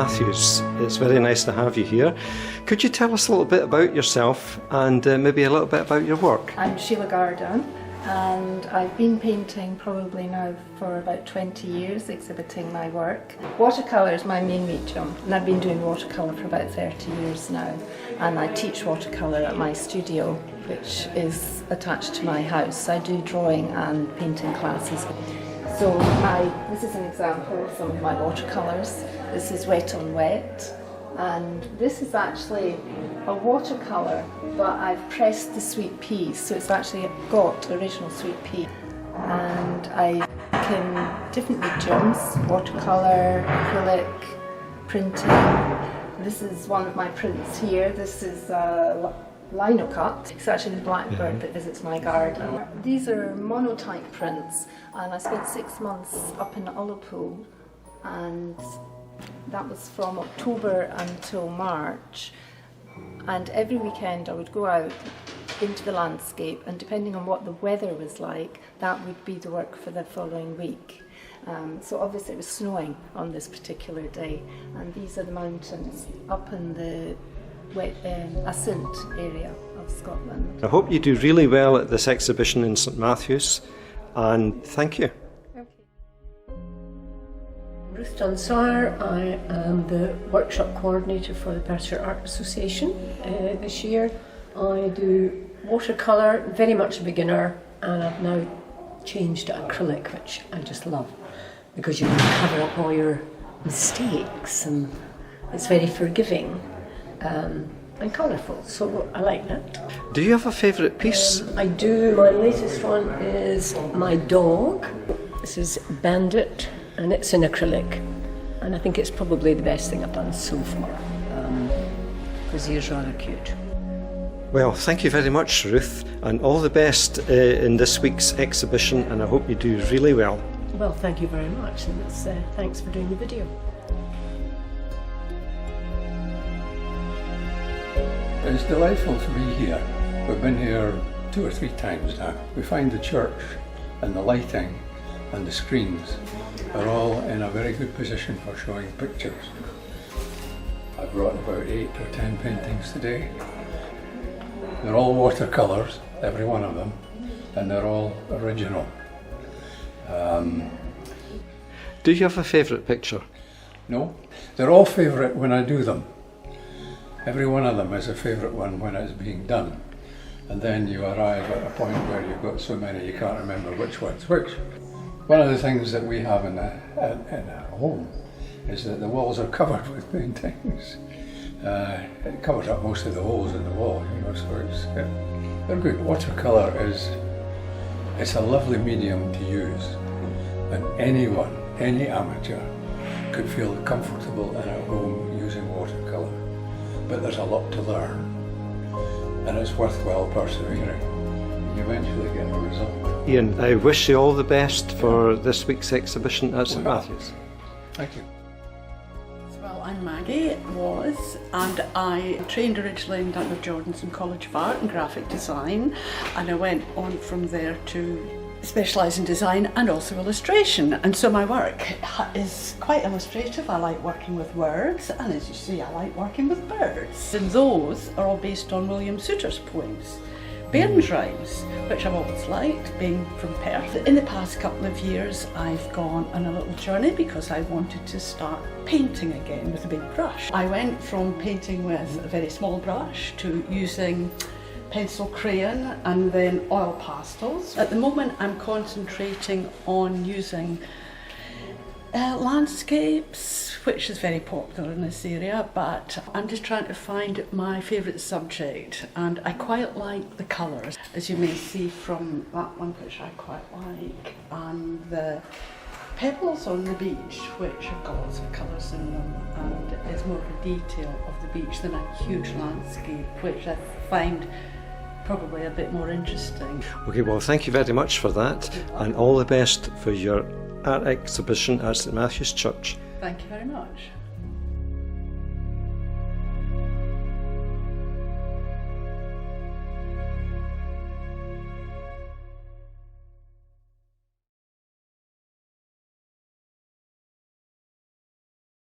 Matthews. It's very nice to have you here. Could you tell us a little bit about yourself and maybe a little bit about your work? I'm Sheila and I've been painting probably now for about 20 years, exhibiting my work. Watercolour is my main medium, and I've been doing watercolour for about 30 years now. And I teach watercolour at my studio, which is attached to my house. I do drawing and painting classes. So this is an example of some of my watercolours. This is wet on wet. And this is actually a watercolour, but I've pressed the sweet peas, so it's actually got original sweet pea. And I can different mediums: watercolour, acrylic, printing. This is one of my prints here. This is lino cut. It's actually the blackbird that visits my garden. These are monotype prints, and I spent 6 months up in Ullapool, and that was from October until March, and every weekend I would go out into the landscape, and depending on what the weather was like, that would be the work for the following week. So obviously it was snowing on this particular day, and these are the mountains up in the Assynt area of Scotland. I hope you do really well at this exhibition in St Matthews, and thank you. Ruth Dunsire. I am the workshop coordinator for the Perth Art Association this year. I do watercolour, very much a beginner, and I've now changed to acrylic, which I just love, because you can cover up all your mistakes and it's very forgiving and colourful, so I like that. Do you have a favourite piece? I do. My latest one is my dog. This is Bandit, and it's in acrylic, and I think it's probably the best thing I've done so far, because he's rather cute. Well, thank you very much, Ruth, and all the best in this week's exhibition, and I hope you do really well. Well, thank you very much, and thanks for doing the video. It's delightful to be here. We've been here 2 or 3 times now. We find the church and the lighting and the screens are all in a very good position for showing pictures. I brought about 8 or 10 paintings today. They're all watercolours, every one of them, and they're all original. Do you have a favourite picture? No, they're all favourite when I do them. Every one of them is a favourite one when it's being done. And then you arrive at a point where you've got so many you can't remember which one's which. One of the things that we have in a home is that the walls are covered with paintings. It covers up most of the holes in the wall, you know, so they're good. Watercolour it's a lovely medium to use, and anyone, any amateur, could feel comfortable and at home using watercolour. But there's a lot to learn, and it's worthwhile persevering. You eventually get a result. Ian, I wish you all the best for this week's exhibition at St Matthews. Thank you. Well, I'm Maggie, Wallace, and I trained originally in Dunsire Jordanson College of Art and Graphic Design, and I went on from there to specialise in design and also illustration, and so my work is quite illustrative. I like working with words, and as you see, I like working with birds, and those are all based on William Souter's poems. Bairns rhymes, which I've always liked, being from Perth. In the past couple of years I've gone on a little journey because I wanted to start painting again with a big brush. I went from painting with a very small brush to using pencil crayon and then oil pastels. At the moment I'm concentrating on using landscapes, which is very popular in this area, but I'm just trying to find my favourite subject, and I quite like the colours, as you may see from that one, which I quite like, and the pebbles on the beach, which have got lots of colours in them, and it's more of a detail of the beach than a huge landscape, which I find probably a bit more interesting. Okay, well, thank you very much for that, and all the best for your art exhibition at St Matthew's Church. Thank you very much.